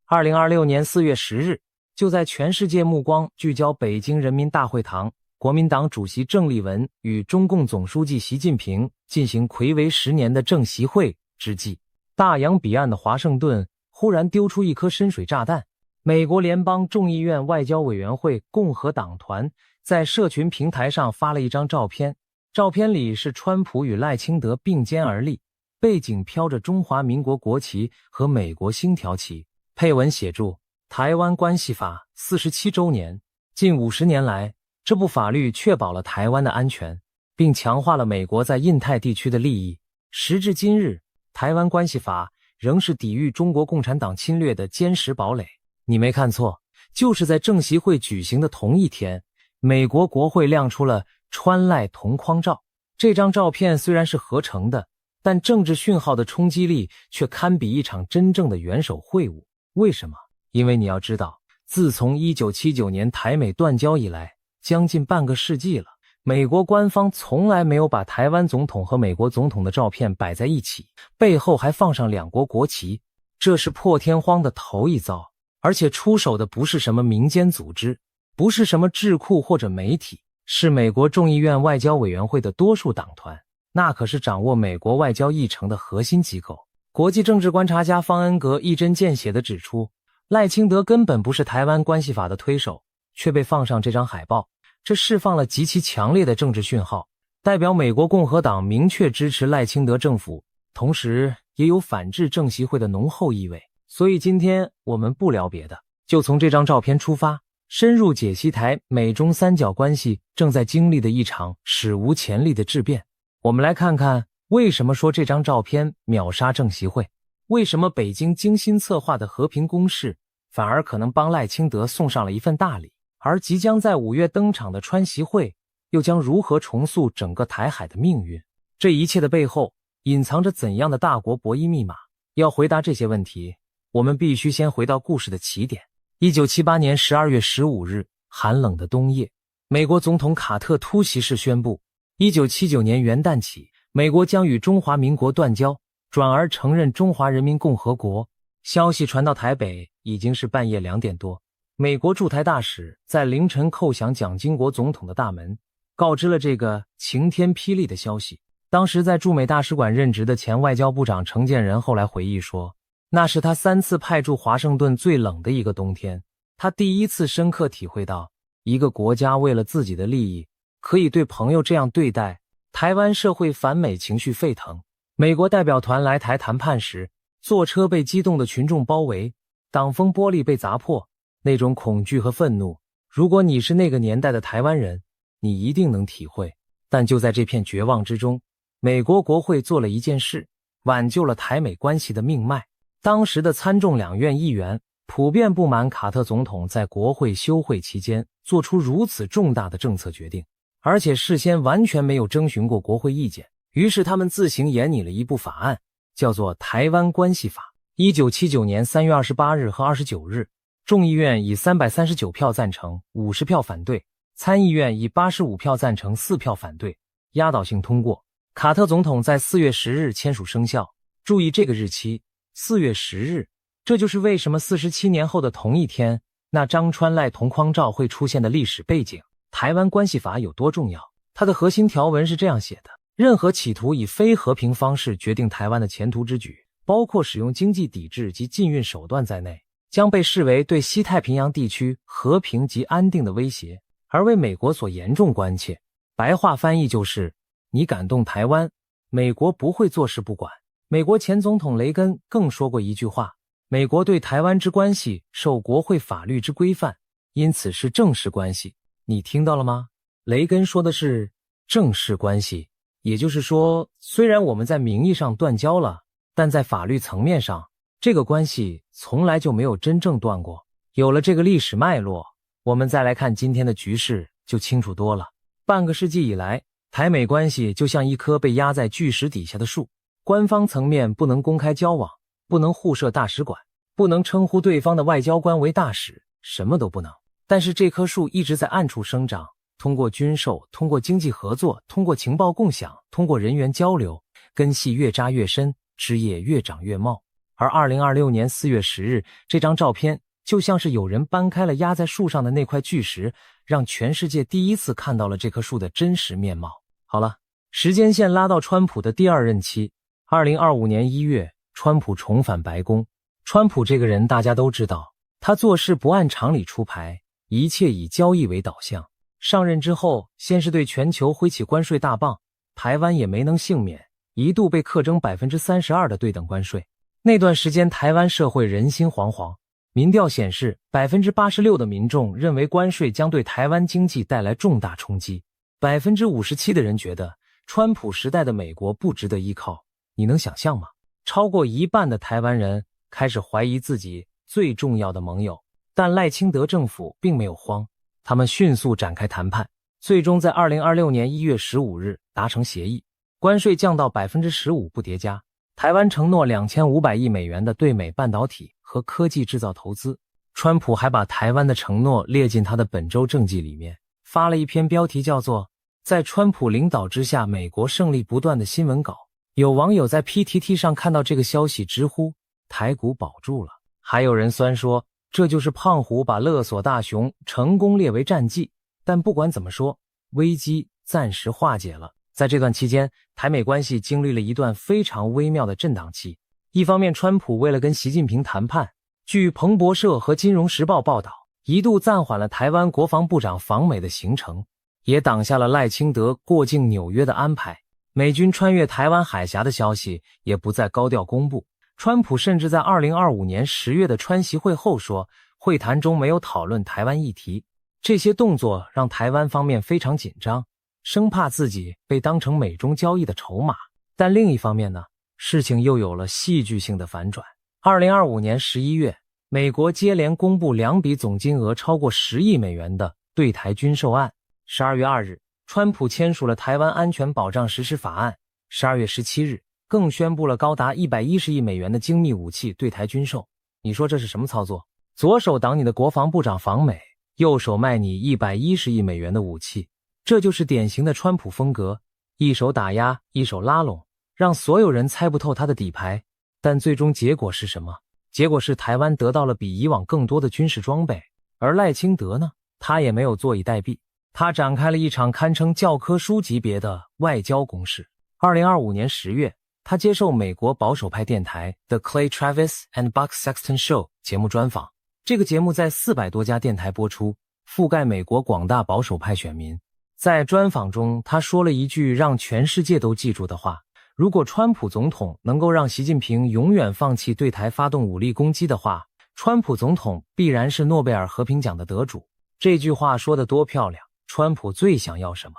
2026年4月10日，就在全世界目光聚焦北京人民大会堂，国民党主席郑丽文与中共总书记习近平进行睽违10年的政协会之际，大洋彼岸的华盛顿忽然丢出一颗深水炸弹。美国联邦众议院外交委员会共和党团在社群平台上发了一张照片，照片里是川普与赖清德并肩而立，背景飘着中华民国国旗和美国星条旗，配文写注：台湾关系法47周年。近50年来，这部法律确保了台湾的安全，并强化了美国在印太地区的利益。时至今日，台湾关系法仍是抵御中国共产党侵略的坚实堡垒。你没看错，就是在政协会举行的同一天，美国国会亮出了川赖同框照。这张照片虽然是合成的，但政治讯号的冲击力却堪比一场真正的元首会晤。为什么？因为你要知道，自从1979年台美断交以来，将近半个世纪了，美国官方从来没有把台湾总统和美国总统的照片摆在一起，背后还放上两国国旗，这是破天荒的头一遭。而且出手的不是什么民间组织，不是什么智库或者媒体，是美国众议院外交委员会的多数党团，那可是掌握美国外交议程的核心机构。国际政治观察家方恩格一针见血地指出，赖清德根本不是台湾关系法的推手，却被放上这张海报，这释放了极其强烈的政治讯号，代表美国共和党明确支持赖清德政府，同时也有反制政协会的浓厚意味。所以今天我们不聊别的，就从这张照片出发，深入解析台美中三角关系正在经历的一场史无前例的质变。我们来看看为什么说这张照片秒杀政协会，为什么北京精心策划的和平攻势反而可能帮赖清德送上了一份大礼，而即将在5月登场的川协会又将如何重塑整个台海的命运？这一切的背后隐藏着怎样的大国博弈密码？要回答这些问题，我们必须先回到故事的起点。1978年12月15日，寒冷的冬夜，美国总统卡特突袭式宣布，1979年元旦起，美国将与中华民国断交，转而承认中华人民共和国。消息传到台北已经是半夜2点多，美国驻台大使在凌晨叩响蒋经国总统的大门，告知了这个晴天霹雳的消息。当时在驻美大使馆任职的前外交部长程建仁后来回忆说，那是他3次派驻华盛顿最冷的一个冬天，他第一次深刻体会到一个国家为了自己的利益可以对朋友这样对待。台湾社会反美情绪沸腾，美国代表团来台谈判时，坐车被激动的群众包围，挡风玻璃被砸破，那种恐惧和愤怒，如果你是那个年代的台湾人，你一定能体会。但就在这片绝望之中，美国国会做了一件事，挽救了台美关系的命脉。当时的参众两院议员普遍不满卡特总统在国会休会期间做出如此重大的政策决定，而且事先完全没有征询过国会意见，于是他们自行研拟了一部法案，叫做《台湾关系法》。1979年3月28日和29日，众议院以339票赞成，50票反对，参议院以85票赞成，4票反对，压倒性通过。卡特总统在4月10日签署生效。注意这个日期，4月10日，这就是为什么47年后的同一天，那张川赖同框照会出现的历史背景。台湾关系法有多重要？它的核心条文是这样写的：任何企图以非和平方式决定台湾的前途之举，包括使用经济抵制及禁运手段在内，将被视为对西太平洋地区和平及安定的威胁，而为美国所严重关切。白话翻译就是，你敢动台湾，美国不会坐视不管。美国前总统雷根更说过一句话，美国对台湾之关系受国会法律之规范，因此是正式关系。你听到了吗？雷根说的是正式关系，也就是说，虽然我们在名义上断交了，但在法律层面上，这个关系从来就没有真正断过。有了这个历史脉络，我们再来看今天的局势就清楚多了。半个世纪以来，台美关系就像一棵被压在巨石底下的树，官方层面不能公开交往，不能互设大使馆，不能称呼对方的外交官为大使，什么都不能。但是这棵树一直在暗处生长，通过军售，通过经济合作，通过情报共享，通过人员交流，根系越扎越深，枝叶越长越茂。而2026年4月10日，这张照片就像是有人搬开了压在树上的那块巨石，让全世界第一次看到了这棵树的真实面貌。好了，时间线拉到川普的第2任期，2025年1月，川普重返白宫。川普这个人大家都知道，他做事不按常理出牌，一切以交易为导向。上任之后，先是对全球挥起关税大棒，台湾也没能幸免，一度被课征 32% 的对等关税。那段时间台湾社会人心惶惶，民调显示 86% 的民众认为关税将对台湾经济带来重大冲击， 57% 的人觉得川普时代的美国不值得依靠。你能想象吗？超过一半的台湾人开始怀疑自己最重要的盟友。但赖清德政府并没有慌，他们迅速展开谈判，最终在2026年1月15日达成协议，关税降到 15% 不叠加。台湾承诺2500亿美元的对美半导体和科技制造投资。川普还把台湾的承诺列进他的本周政绩里面，发了一篇标题叫做在川普领导之下美国胜利不断的新闻稿。有网友在 PTT 上看到这个消息直呼台股保住了，还有人酸说这就是胖虎把勒索大熊成功列为战绩。但不管怎么说，危机暂时化解了。在这段期间，台美关系经历了一段非常微妙的震荡期。一方面，川普为了跟习近平谈判，据彭博社和金融时报报道，一度暂缓了台湾国防部长访美的行程，也挡下了赖清德过境纽约的安排。美军穿越台湾海峡的消息也不再高调公布。川普甚至在2025年10月的川习会后说，会谈中没有讨论台湾议题。这些动作让台湾方面非常紧张，生怕自己被当成美中交易的筹码。但另一方面呢，事情又有了戏剧性的反转。2025年11月，美国接连公布2笔总金额超过10亿美元的对台军售案。12月2日，川普签署了台湾安全保障实施法案。12月17日，更宣布了高达110亿美元的精密武器对台军售。你说这是什么操作？左手挡你的国防部长访美，右手卖你110亿美元的武器。这就是典型的川普风格，一手打压，一手拉拢，让所有人猜不透他的底牌。但最终结果是什么？结果是台湾得到了比以往更多的军事装备。而赖清德呢，他也没有坐以待毙，他展开了一场堪称教科书级别的外交攻势。2025年10月，他接受美国保守派电台 The Clay Travis and Buck Sexton Show 节目专访。这个节目在400多家电台播出，覆盖美国广大保守派选民。在专访中，他说了一句让全世界都记住的话：如果川普总统能够让习近平永远放弃对台发动武力攻击的话，川普总统必然是诺贝尔和平奖的得主。这句话说得多漂亮，川普最想要什么？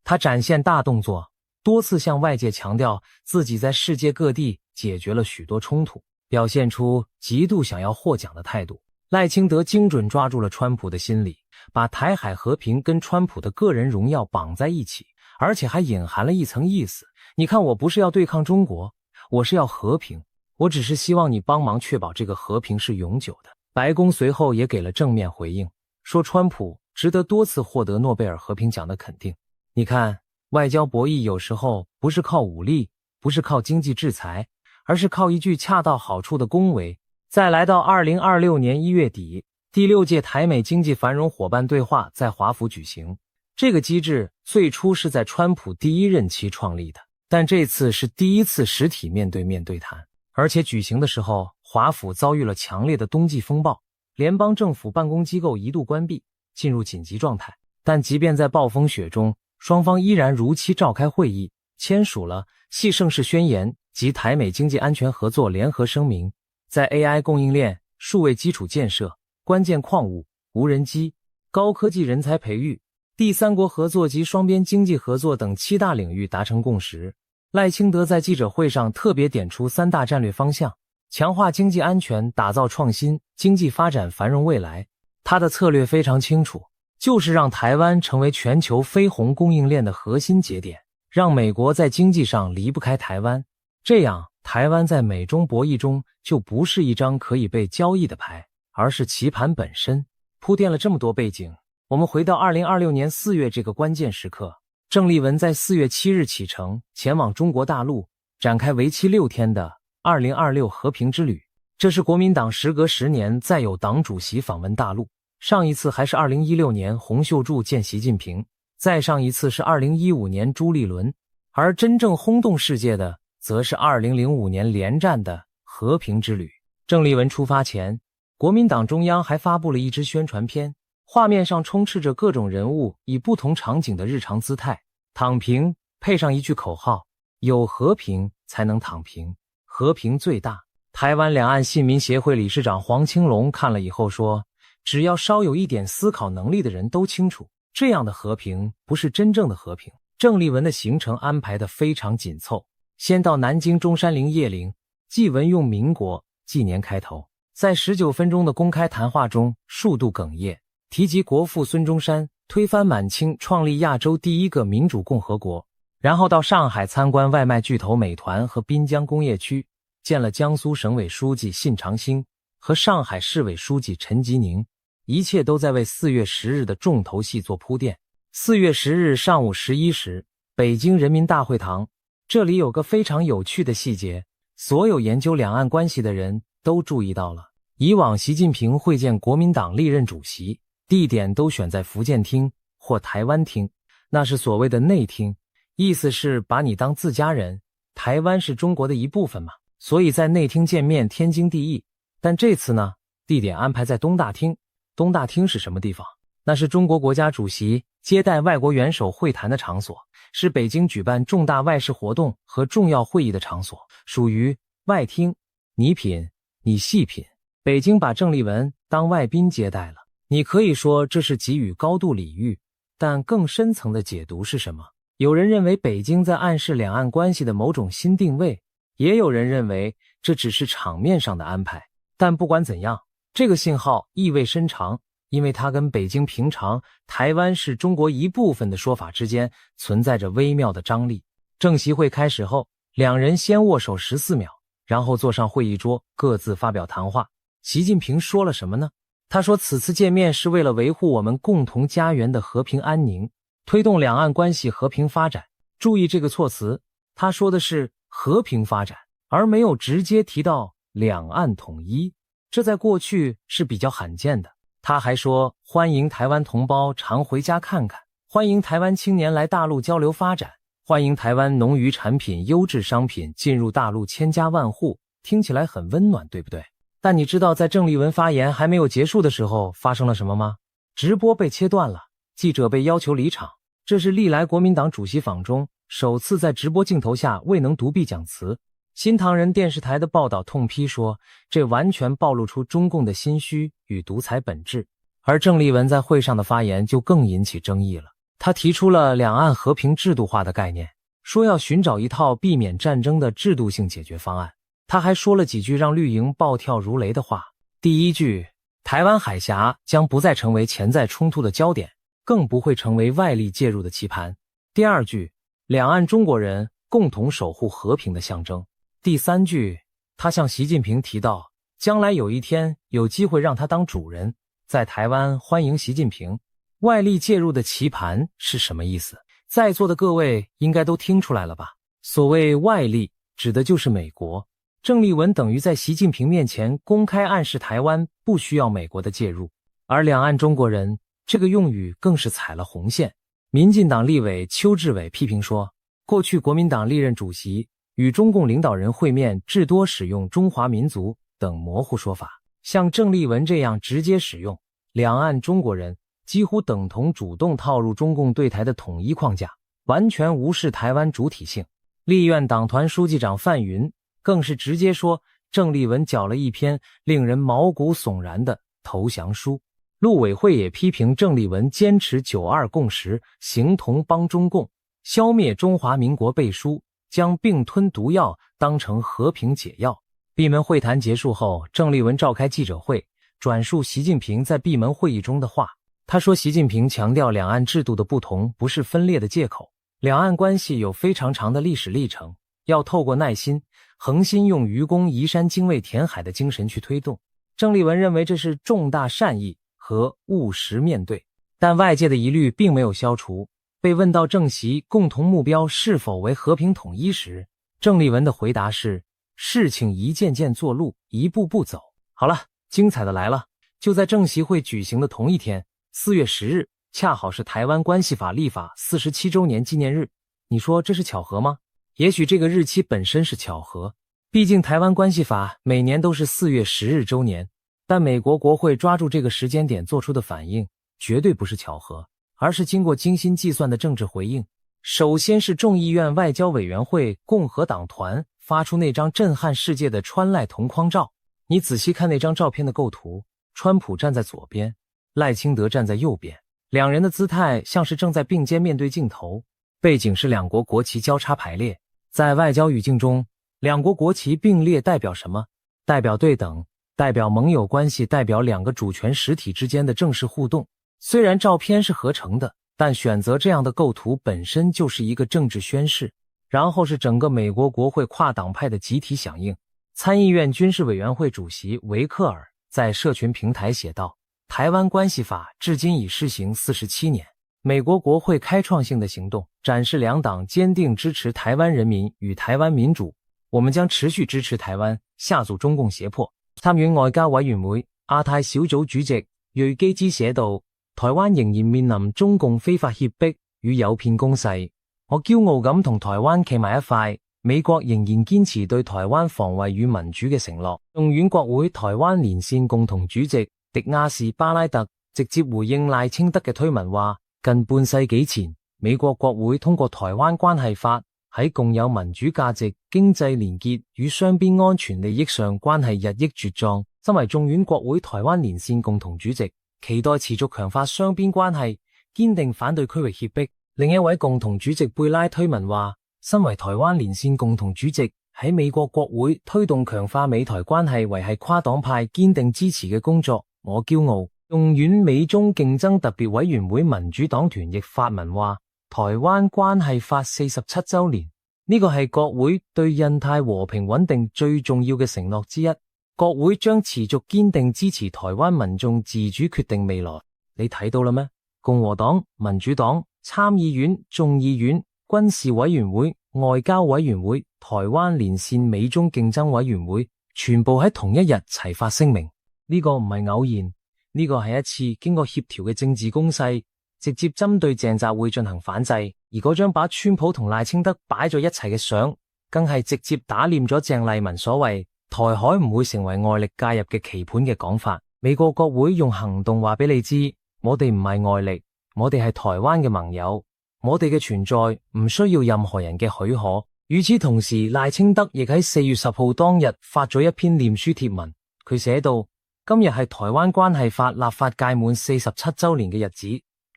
他展现大动作，多次向外界强调自己在世界各地解决了许多冲突，表现出极度想要获奖的态度。赖清德精准抓住了川普的心理，把台海和平跟川普的个人荣耀绑在一起，而且还隐含了一层意思。你看，我不是要对抗中国，我是要和平，我只是希望你帮忙确保这个和平是永久的。白宫随后也给了正面回应，说川普值得多次获得诺贝尔和平奖的肯定。你看，外交博弈有时候不是靠武力，不是靠经济制裁，而是靠一句恰到好处的恭维。再来到2026年1月底，第6届台美经济繁荣伙伴对话在华府举行。这个机制最初是在川普第1任期创立的，但这次是第一次实体面对面对谈，而且举行的时候，华府遭遇了强烈的冬季风暴，联邦政府办公机构一度关闭，进入紧急状态。但即便在暴风雪中，双方依然如期召开会议，签署了系盛世宣言及台美经济安全合作联合声明。在 AI 供应链、数位基础建设、关键矿物、无人机、高科技人才培育、第三国合作及双边经济合作等7大领域达成共识。赖清德在记者会上特别点出3大战略方向，强化经济安全，打造创新，经济发展繁荣未来。他的策略非常清楚，就是让台湾成为全球非红供应链的核心节点，让美国在经济上离不开台湾。这样，台湾在美中博弈中就不是一张可以被交易的牌，而是棋盘本身。铺垫了这么多背景，我们回到2026年4月这个关键时刻。郑丽文在4月7日启程，前往中国大陆，展开为期6天的2026和平之旅。这是国民党时隔10年再有党主席访问大陆，上一次还是2016年洪秀柱见习近平，再上一次是2015年朱立伦，而真正轰动世界的则是2005年连战的和平之旅。郑丽文出发前，国民党中央还发布了一支宣传片，画面上充斥着各种人物以不同场景的日常姿态，躺平配上一句口号：有和平才能躺平，和平最大。台湾两岸信民协会理事长黄清龙看了以后说，只要稍有一点思考能力的人都清楚，这样的和平不是真正的和平。郑丽文的行程安排得非常紧凑，先到南京中山陵谒陵，祭文用民国纪年开头，在19分钟的公开谈话中数度哽咽，提及国父孙中山推翻满清，创立亚洲第一个民主共和国，然后到上海参观外卖巨头美团和滨江工业区，见了江苏省委书记信长兴和上海市委书记陈吉宁，一切都在为4月10日的重头戏做铺垫。4月10日上午11时，北京人民大会堂，这里有个非常有趣的细节，所有研究两岸关系的人都注意到了。以往习近平会见国民党历任主席，地点都选在福建厅或台湾厅，那是所谓的内厅，意思是把你当自家人，台湾是中国的一部分嘛，所以在内厅见面天经地义。但这次呢，地点安排在东大厅。东大厅是什么地方？那是中国国家主席接待外国元首会谈的场所，是北京举办重大外事活动和重要会议的场所，属于外厅。你品，你细品，北京把郑丽文当外宾接待了。你可以说这是给予高度礼遇，但更深层的解读是什么？有人认为北京在暗示两岸关系的某种新定位，也有人认为这只是场面上的安排。但不管怎样，这个信号意味深长，因为它跟北京平常台湾是中国一部分的说法之间存在着微妙的张力。正席会开始后，两人先握手14秒，然后坐上会议桌，各自发表谈话。习近平说了什么呢？他说，此次见面是为了维护我们共同家园的和平安宁，推动两岸关系和平发展。注意这个措辞，他说的是和平发展，而没有直接提到两岸统一，这在过去是比较罕见的。他还说，欢迎台湾同胞常回家看看，欢迎台湾青年来大陆交流发展，欢迎台湾农渔产品优质商品进入大陆千家万户，听起来很温暖，对不对？但你知道在郑丽文发言还没有结束的时候发生了什么吗？直播被切断了，记者被要求离场，这是历来国民党主席访中首次在直播镜头下未能独臂讲词。新唐人电视台的报道痛批说，这完全暴露出中共的心虚与独裁本质。而郑丽文在会上的发言就更引起争议了，他提出了两岸和平制度化的概念，说要寻找一套避免战争的制度性解决方案。他还说了几句让绿营暴跳如雷的话。第一句，台湾海峡将不再成为潜在冲突的焦点，更不会成为外力介入的棋盘。第二句，两岸中国人共同守护和平的象征。第三句，他向习近平提到，将来有一天有机会让他当主人，在台湾欢迎习近平。外力介入的棋盘是什么意思？在座的各位应该都听出来了吧？所谓外力，指的就是美国。郑丽文等于在习近平面前公开暗示台湾不需要美国的介入，而两岸中国人这个用语更是踩了红线。民进党立委邱志伟批评说，过去国民党历任主席与中共领导人会面至多使用中华民族等模糊说法，像郑丽文这样直接使用两岸中国人，几乎等同主动套入中共对台的统一框架，完全无视台湾主体性。立院党团书记长范云更是直接说，郑丽文缴了一篇令人毛骨悚然的投降书。陆委会也批评郑丽文坚持9·2共识，形同帮中共，消灭中华民国背书，将并吞毒药当成和平解药。闭门会谈结束后，郑丽文召开记者会，转述习近平在闭门会议中的话。他说，习近平强调两岸制度的不同不是分裂的借口，两岸关系有非常长的历史历程，要透过耐心、恒心，用愚公移山、精卫填海的精神去推动。郑丽文认为这是重大善意和务实面对，但外界的疑虑并没有消除。被问到郑习共同目标是否为和平统一时，郑丽文的回答是事情一件件做路，一步步走。好了，精彩的来了！就在政协会举行的同一天，4月10日，恰好是台湾关系法立法47周年纪念日。你说这是巧合吗？也许这个日期本身是巧合，毕竟台湾关系法每年都是4月10日周年，但美国国会抓住这个时间点做出的反应，绝对不是巧合，而是经过精心计算的政治回应。首先是众议院外交委员会共和党团发出那张震撼世界的川赖同框照，你仔细看那张照片的构图，川普站在左边，赖清德站在右边，两人的姿态像是正在并肩面对镜头，背景是两国国旗交叉排列。在外交语境中，两国国旗并列代表什么？代表对等，代表盟友关系，代表两个主权实体之间的正式互动。虽然照片是合成的，但选择这样的构图本身就是一个政治宣示。然后是整个美国国会跨党派的集体响应。参议院军事委员会主席维克尔在社群平台写道，台湾关系法至今已施行47年，美国国会开创性的行动，展示兩黨堅定支持台灣人民與台灣民主。我們將持續支持台灣，下阻中共脅迫。參院外交委員會亞太小組主席瑞基茲寫道，台灣仍然面臨中共非法脅迫與誘騙攻勢。我驕傲咁同台灣企埋一塊，美國仍然堅持對台灣防衛與民主嘅承諾。眾院國會台灣連線共同主席迪亞士巴拉特直接回應賴清德嘅推文話，近半世紀前，美國國會通過台灣關係法，喺共有民主價值、經濟連結與雙邊安全利益上關係日益茁壯。身為眾院國會台灣連線共同主席，期待持續強化雙邊關係，堅定反對區域脅迫。另一位共同主席貝拉推文話，身為台灣連線共同主席，喺美國國會推動強化美台關係維繫跨黨派堅定支持嘅工作，我驕傲。眾院美中競爭特別委員會民主黨團亦發文話，台灣關係法47周年，呢個係國會對印太和平穩定最重要嘅承諾之一，國會將持續堅定支持台灣民眾自主決定未來。你睇到啦咩？共和黨、民主黨、參議院、眾議院、軍事委員會、外交委員會、台灣連線美中競爭委員會，全部喺同一日齊發聲明。呢個唔係偶然，呢個係一次經過協調嘅政治攻勢，直接針對鄭習會進行反制。而嗰張把川普同賴清德擺在一齊嘅相，更係直接打臉咗鄭麗文所謂台海唔會成為外力介入嘅棋盤嘅講法。美國國會用行動話俾你知，我哋唔係外力，我哋係台灣嘅盟友，我哋嘅存在唔需要任何人嘅許可。與此同時，賴清德亦喺4月10號當日發咗一篇臉書貼文，佢寫道，今日係台灣關係法立法屆滿47周年嘅日子，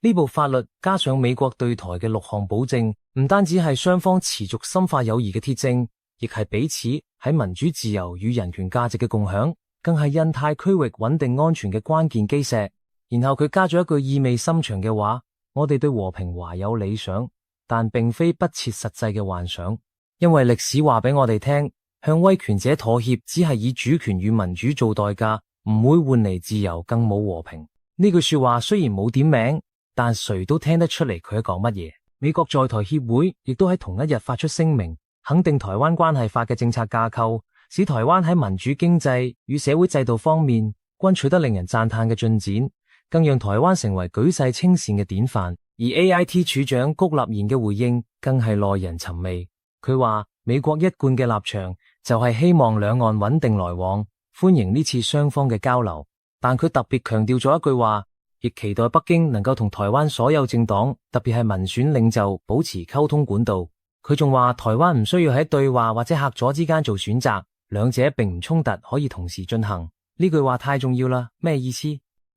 呢部法律加上美國對台嘅6項保證，唔單止係雙方持續深化友誼嘅鐵證，亦係彼此喺民主自由與人權價值嘅共享，更係印太區域穩定安全嘅關鍵基石。然後佢加咗一句意味深長嘅話，我哋對和平懷有理想，但並非不切實際嘅幻想，因為歷史話俾我哋聽，向威權者妥協只係以主權與民主做代價，唔會換嚟自由，更冇和平。呢句說話雖然冇點名，但誰都聽得出嚟佢喺講乜嘢。美國在台協會亦都喺同一日發出聲明，肯定台灣關係法嘅政策架構，使台灣喺民主經濟與社會制度方面均取得令人讚嘆嘅進展，更讓台灣成為舉世稱羨嘅典範。而 AIT 處長谷立言嘅回應更係耐人尋味。佢話美國一貫嘅立場就係希望兩岸穩定來往，歡迎呢次雙方嘅交流，但佢特別強調咗一句話，亦期待北京能夠同台灣所有政黨，特別係民選領袖保持溝通管道。佢仲話台灣唔需要喺對話或者嚇阻之間做選擇，兩者並唔衝突，可以同時進行。呢句話太重要啦，咩意思？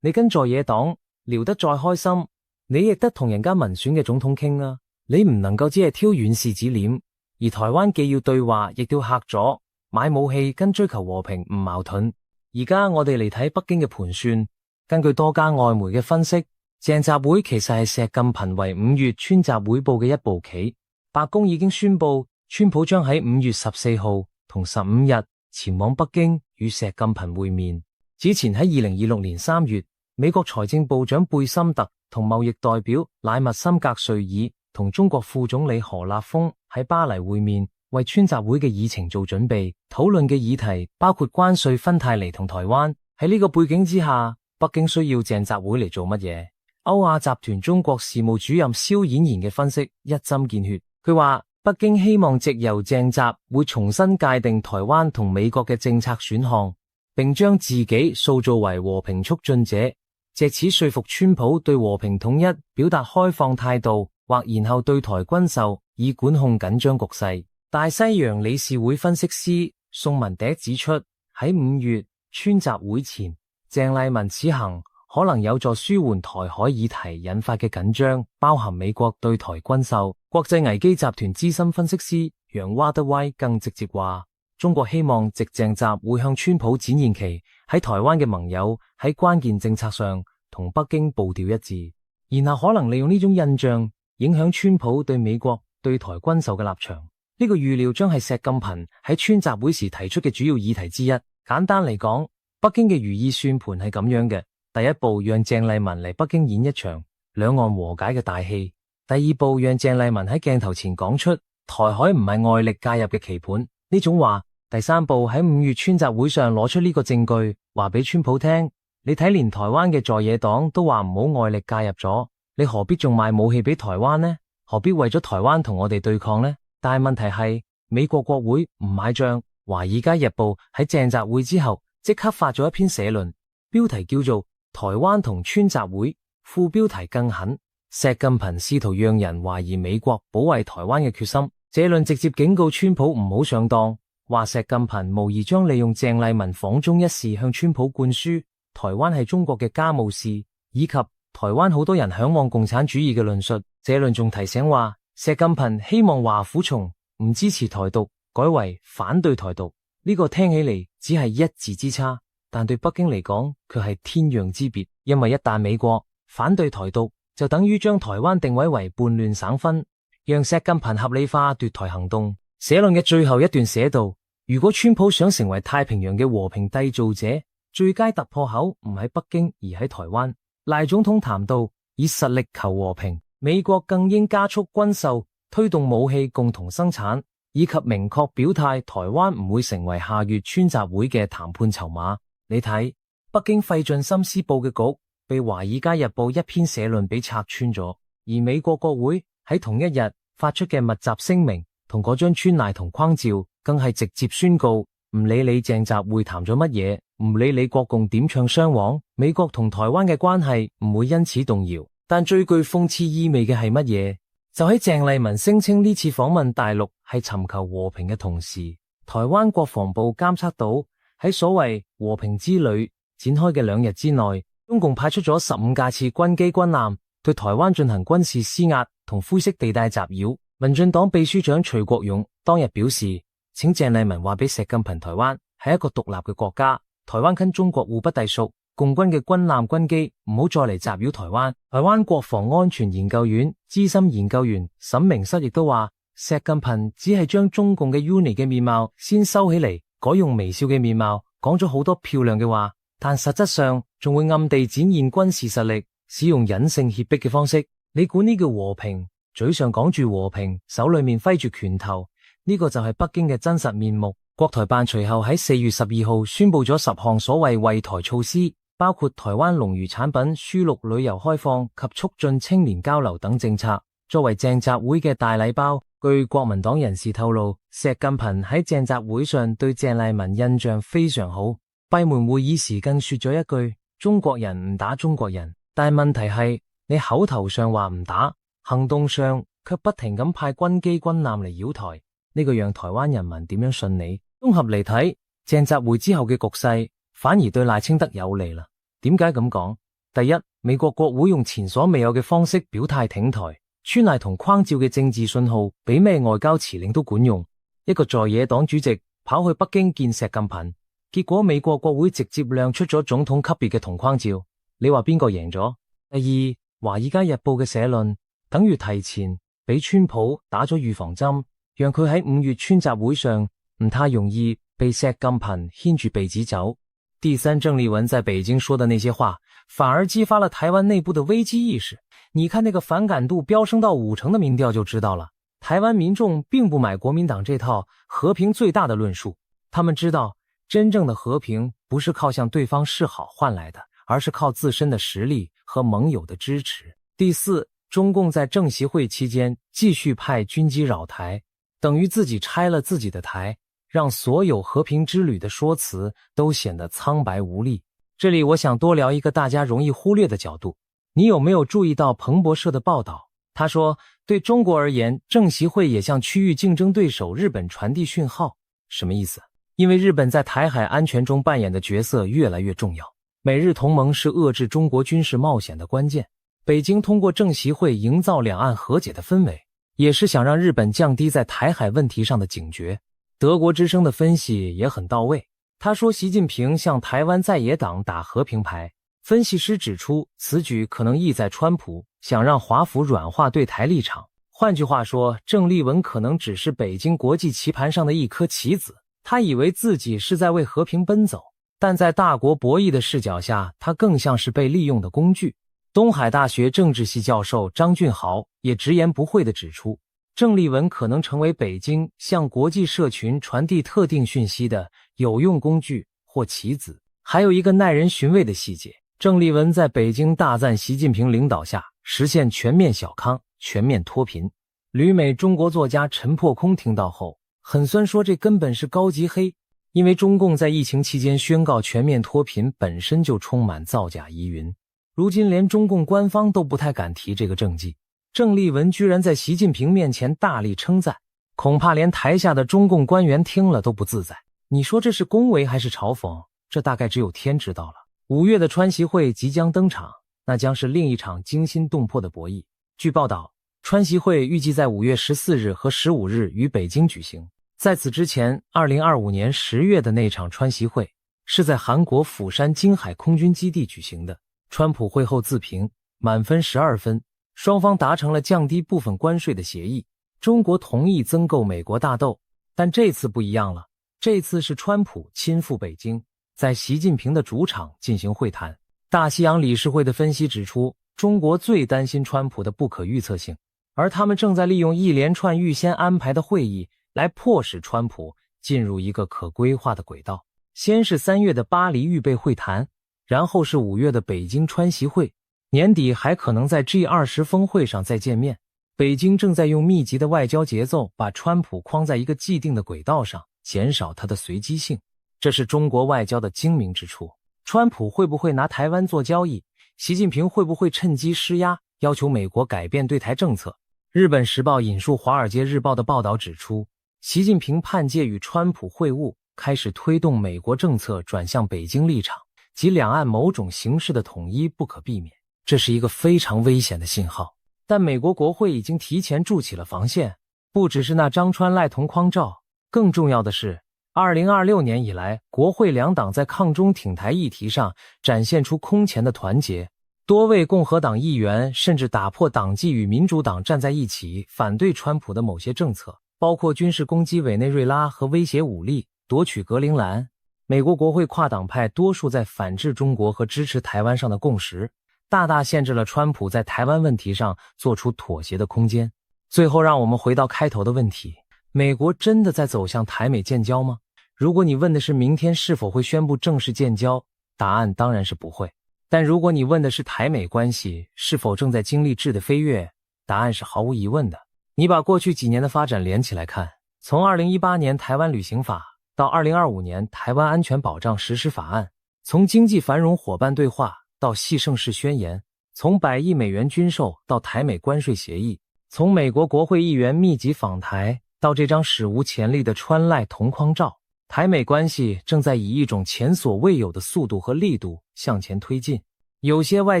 你跟在野黨聊得再開心，你亦得同人家民選嘅總統傾啊，你唔能夠只係挑軟柿子臉。而台灣既要對話，亦都要嚇阻，買武器跟追求和平唔矛盾。而家我哋嚟睇北京嘅盤算，根據多家外媒嘅分析，鄭習會其實係石近頻為5月川習會報嘅一步棋。白宮已經宣布，川普將喺5月14號同15日前往北京與石近頻會面。之前喺2026年3月，美國財政部長貝森特同貿易代表乃密森格瑞爾同中國副總理何立峰喺巴黎會面，為川習會嘅議程做準備，討論嘅議題包括關稅、芬太尼同台灣。喺呢個背景之下，北京需要鄭習會嚟做乜嘢？歐亞集團中國事務主任蕭衍然嘅分析一針見血，佢話北京希望藉由鄭習會重新界定台灣同美國嘅政策選項，並將自己塑造為和平促進者，借此說服川普對和平統一表達開放態度，或然後對台軍售，以管控緊張局勢。大西洋理事會分析師宋文迪指出，喺5月川習會前，鄭麗文此行可能有助舒緩台海議題引發嘅緊張，包含美國對台軍售。國際危機集團資深分析師楊娃德威更直接話，中國希望藉鄭習會向川普展現其喺台灣嘅盟友喺關鍵政策上同北京步調一致，然後可能利用呢種印象影響川普對美國對台軍售嘅立場。呢個預料將係石近平喺川習會時提出嘅主要議題之一。簡單嚟講，北京嘅如意算盤係咁樣嘅：第一步，讓鄭麗文嚟北京演一場兩岸和解嘅大戲；第二步，讓鄭麗文喺鏡頭前講出台海唔係外力介入嘅棋盤呢種話；第三步，喺5月川習會上攞出呢個證據，話俾川普聽，你睇連台灣嘅在野黨都話唔好外力介入咗，你何必仲賣武器俾台灣呢？何必為咗台灣同我哋對抗呢？但係問題係，美國國會唔買賬。華爾街日報喺鄭習會之後即刻發咗一篇社論，標題叫做《台灣同川習會》，副標題更狠，石近平試圖讓人懷疑美國保衛台灣嘅決心。社論直接警告川普唔好上當，話石近平無疑將利用鄭麗文訪中一事向川普灌輸台灣係中國嘅家務事，以及台灣好多人嚮往共產主義嘅論述。社論仲提醒話，石近平希望華府從唔支持台獨改為反對台獨，呢個聽起嚟只係一字之差，但對北京嚟講卻係天壤之別。因為一旦美國反對台獨，就等於將台灣定位為叛亂省份，讓石近平合理化奪台行動。社論嘅最後一段寫道，如果川普想成為太平洋嘅和平締造者，最佳突破口唔喺北京而喺台灣。賴總統談到以實力求和平，美國更應加速軍售，推動武器共同生產，以及明確表態台灣唔會成為下月川習會嘅談判籌碼。你睇，北京費盡心思布嘅局，被華爾街日報一篇社論俾拆穿咗。而美國國會喺同一日發出嘅密集聲明同嗰張川賴同框照，更係直接宣告唔理你鄭習會談咗乜嘢，唔理你國共點唱雙簧，美國同台灣嘅關係唔會因此動搖。但最具諷刺意味嘅係乜嘢？就喺鄭麗文聲稱呢次訪問大陸係尋求和平嘅同時，台灣國防部監測到喺所謂和平之旅展開嘅2日之內，中共派出咗15架次軍機軍艦對台灣進行軍事施壓同灰色地帶襲擾。民進黨秘書長徐國勇當日表示，請鄭麗文話俾石近平，台灣係一個獨立嘅國家，台灣跟中國互不隸屬，共軍嘅軍艦軍機唔好再嚟襲擾台灣。台灣國防安全研究院資深研究員沈明室亦都話，石近平只係將中共嘅 uni 嘅面貌先收起嚟，改用微笑嘅面貌，講咗好多漂亮嘅話，但實質上仲會暗地展現軍事實力，使用隱性脅迫嘅方式。你估呢叫和平？嘴上講住和平，手裏面揮住拳頭，呢個就係北京嘅真實面目。國台辦隨後喺4月12號宣布咗10項所謂惠台措施，包括台灣農漁產品輸陸旅遊開放及促進青年交流等政策，作為鄭習會嘅大禮包。據國民黨人士透露，石近平喺鄭習會上對鄭麗文印象非常好，閉門會議時更說咗一句：中國人唔打中國人。但問題係，你口頭上話唔打，行動上卻不停咁派軍機軍艦嚟擾台，呢個讓台灣人民點樣信你？綜合嚟睇，鄭習會之後嘅局勢反而對賴清德有利啦。點解咁講？第一，美國國會用前所未有嘅方式表態挺台，川賴同框照嘅政治信號比咩外交辭令都管用。一個在野黨主席跑去北京見石近平，結果美國國會直接亮出咗總統級別嘅同框照，你話邊個贏咗？第二，華爾街日報嘅社論等於提前俾川普打咗預防針，讓佢喺5月川習會上唔太容易被石近平牽住鼻子走。第三，鄭麗文在北京說的那些話，反而激發了台灣內部的危機意識。你看那個反感度飆升到50%的民調就知道了。台湾民众并不买国民党这套和平最大的论述，他们知道真正的和平不是靠向对方示好换来的，而是靠自身的实力和盟友的支持。第四，中共在政协会期间继续派军机扰台，等于自己拆了自己的台，让所有和平之旅的说辞都显得苍白无力。这里我想多聊一个大家容易忽略的角度，你有没有注意到彭博社的报道？他说，对中国而言，政协会也向区域竞争对手日本传递讯号。什么意思？因为日本在台海安全中扮演的角色越来越重要，美日同盟是遏制中国军事冒险的关键。北京通过政协会营造两岸和解的氛围，也是想让日本降低在台海问题上的警觉。德国之声的分析也很到位，他说习近平向台湾在野党打和平牌。分析师指出，此举可能意在川普想让华府软化对台立场。换句话说，郑丽文可能只是北京国际棋盘上的一颗棋子，他以为自己是在为和平奔走，但在大国博弈的视角下，他更像是被利用的工具。东海大学政治系教授张俊豪也直言不讳地指出，郑丽文可能成为北京向国际社群传递特定讯息的有用工具或棋子。还有一个耐人寻味的细节，郑丽文在北京大赞习近平领导下实现全面小康、全面脱贫。旅美中国作家陈破空听到后很酸，说这根本是高级黑，因为中共在疫情期间宣告全面脱贫本身就充满造假疑云，如今连中共官方都不太敢提这个政绩，郑丽文居然在习近平面前大力称赞，恐怕连台下的中共官员听了都不自在。你说这是恭维还是嘲讽？这大概只有天知道了。5月的川习会即将登场，那将是另一场惊心动魄的博弈。据报道，川习会预计在5月14日和15日于北京举行。在此之前，2025年10月的那场川习会是在韩国釜山金海空军基地举行的。川普会后自评，满分12分，双方达成了降低部分关税的协议。中国同意增购美国大豆，但这次不一样了，这次是川普亲赴北京，在习近平的主场进行会谈。大西洋理事会的分析指出，中国最担心川普的不可预测性，而他们正在利用一连串预先安排的会议来迫使川普进入一个可规划的轨道。先是3月的巴黎预备会谈，然后是5月的北京川习会，年底还可能在 G20 峰会上再见面。北京正在用密集的外交节奏把川普框在一个既定的轨道上，减少他的随机性。这是中国外交的精明之处。川普会不会拿台湾做交易？习近平会不会趁机施压，要求美国改变对台政策？日本时报引述华尔街日报的报道指出，习近平盼借与川普会晤，开始推动美国政策转向北京立场，即两岸某种形式的统一不可避免。这是一个非常危险的信号。但美国国会已经提前筑起了防线，不只是那张穿赖同框照，更重要的是2026年以来，国会两党在抗中挺台议题上展现出空前的团结。多位共和党议员甚至打破党纪与民主党站在一起，反对川普的某些政策，包括军事攻击委内瑞拉和威胁武力夺取格陵兰。美国国会跨党派多数在反制中国和支持台湾上的共识，大大限制了川普在台湾问题上做出妥协的空间。最后让我们回到开头的问题，美国真的在走向台美建交吗？如果你问的是明天是否会宣布正式建交，答案当然是不会。但如果你问的是台美关系是否正在经历质的飞跃，答案是毫无疑问的。你把过去几年的发展连起来看，从2018年台湾旅行法到2025年台湾安全保障实施法案，从经济繁荣伙伴对话到系盛世宣言，从100亿美元军售到台美关税协议，从美国国会议员密集访台到这张史无前例的川赖同框照，台美关系正在以一种前所未有的速度和力度向前推进。有些外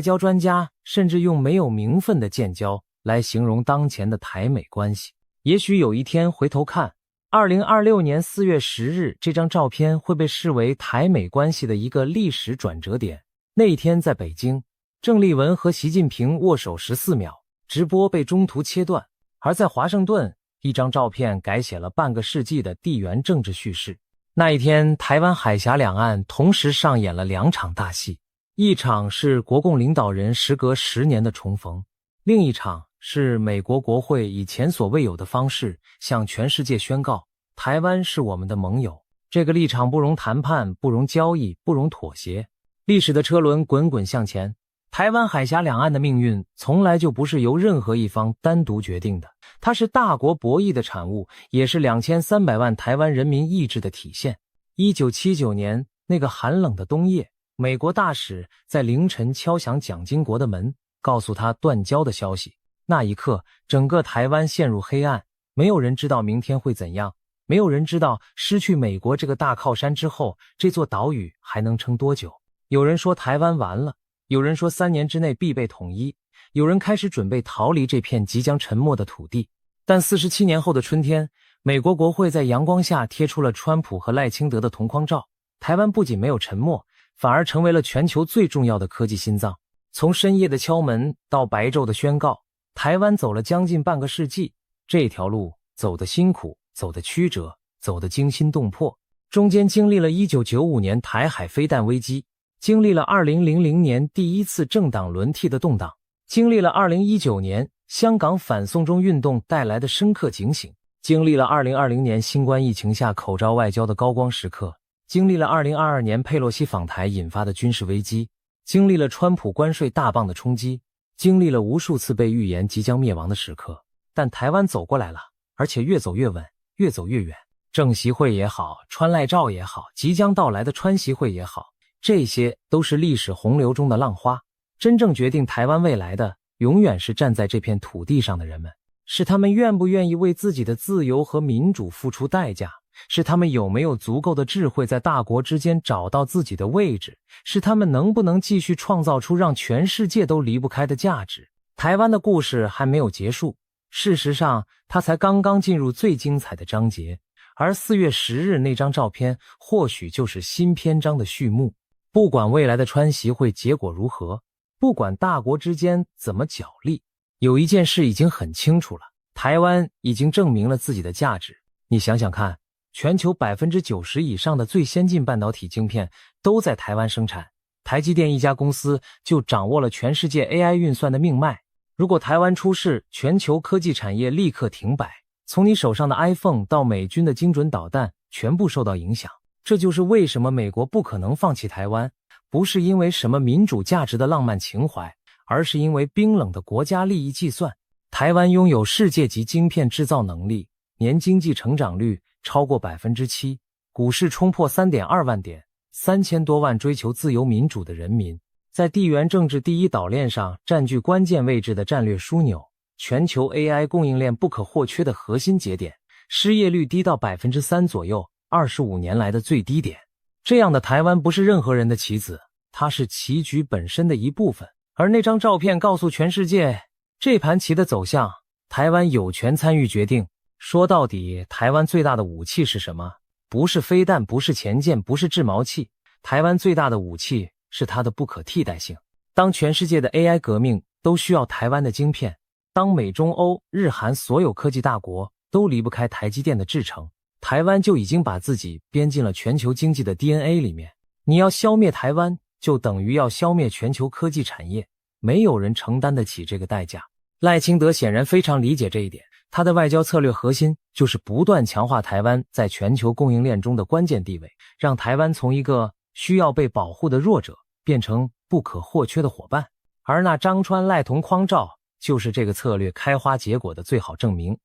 交专家甚至用没有名分的建交来形容当前的台美关系。也许有一天回头看2026年4月10日这张照片会被视为台美关系的一个历史转折点。那一天在北京，郑丽文和习近平握手14秒，直播被中途切断。而在华盛顿，一张照片改写了半个世纪的地缘政治叙事。那一天，台湾海峡两岸同时上演了2场大戏，一场是国共领导人时隔10年的重逢，另一场是美国国会以前所未有的方式向全世界宣告，台湾是我们的盟友。这个立场不容谈判，不容交易，不容妥协。历史的车轮滚滚向前，台湾海峡两岸的命运从来就不是由任何一方单独决定的，它是大国博弈的产物，也是2300万台湾人民意志的体现。1979年那个寒冷的冬夜，美国大使在凌晨敲响蒋经国的门，告诉他断交的消息。那一刻，整个台湾陷入黑暗，没有人知道明天会怎样，没有人知道失去美国这个大靠山之后，这座岛屿还能撑多久。有人说台湾完了，有人说3年之内必被统一，有人开始准备逃离这片即将沉没的土地。但47年后的春天，美国国会在阳光下贴出了川普和赖清德的同框照，台湾不仅没有沉没，反而成为了全球最重要的科技心脏。从深夜的敲门到白昼的宣告，台湾走了将近半个世纪，这条路走得辛苦，走得曲折，走得惊心动魄。中间经历了1995年台海飞弹危机，经历了2000年第一次政党轮替的动荡，经历了2019年香港反送中运动带来的深刻警醒，经历了2020年新冠疫情下口罩外交的高光时刻，经历了2022年佩洛西访台引发的军事危机，经历了川普关税大棒的冲击，经历了无数次被预言即将灭亡的时刻。但台湾走过来了，而且越走越稳，越走越远。郑习会也好，川赖照也好，即将到来的川习会也好，这些都是历史洪流中的浪花。真正决定台湾未来的，永远是站在这片土地上的人们，是他们愿不愿意为自己的自由和民主付出代价，是他们有没有足够的智慧在大国之间找到自己的位置，是他们能不能继续创造出让全世界都离不开的价值。台湾的故事还没有结束，事实上它才刚刚进入最精彩的章节，而4月10日那张照片或许就是新篇章的序幕。不管未来的川习会结果如何，不管大国之间怎么角力，有一件事已经很清楚了，台湾已经证明了自己的价值。你想想看，全球 90% 以上的最先进半导体晶片都在台湾生产，台积电一家公司就掌握了全世界 AI 运算的命脉。如果台湾出事，全球科技产业立刻停摆，从你手上的 iPhone 到美军的精准导弹，全部受到影响。这就是为什么美国不可能放弃台湾，不是因为什么民主价值的浪漫情怀，而是因为冰冷的国家利益计算。台湾拥有世界级晶片制造能力，年经济成长率超过 7%， 股市冲破 3.2 万点，3000多万追求自由民主的人民，在地缘政治第一岛链上占据关键位置的战略枢纽，全球 AI 供应链不可或缺的核心节点，失业率低到 3% 左右，25年来的最低点。这样的台湾不是任何人的棋子，它是棋局本身的一部分。而那张照片告诉全世界，这盘棋的走向，台湾有权参与决定。说到底，台湾最大的武器是什么？不是飞弹，不是潜舰，不是制毛器，台湾最大的武器是它的不可替代性。当全世界的 AI 革命都需要台湾的晶片，当美中欧日韩所有科技大国都离不开台积电的制程，台湾就已经把自己编进了全球经济的 DNA 里面。你要消灭台湾，就等于要消灭全球科技产业，没有人承担得起这个代价。赖清德显然非常理解这一点，他的外交策略核心就是不断强化台湾在全球供应链中的关键地位，让台湾从一个需要被保护的弱者变成不可或缺的伙伴。而那张川赖同框照就是这个策略开花结果的最好证明。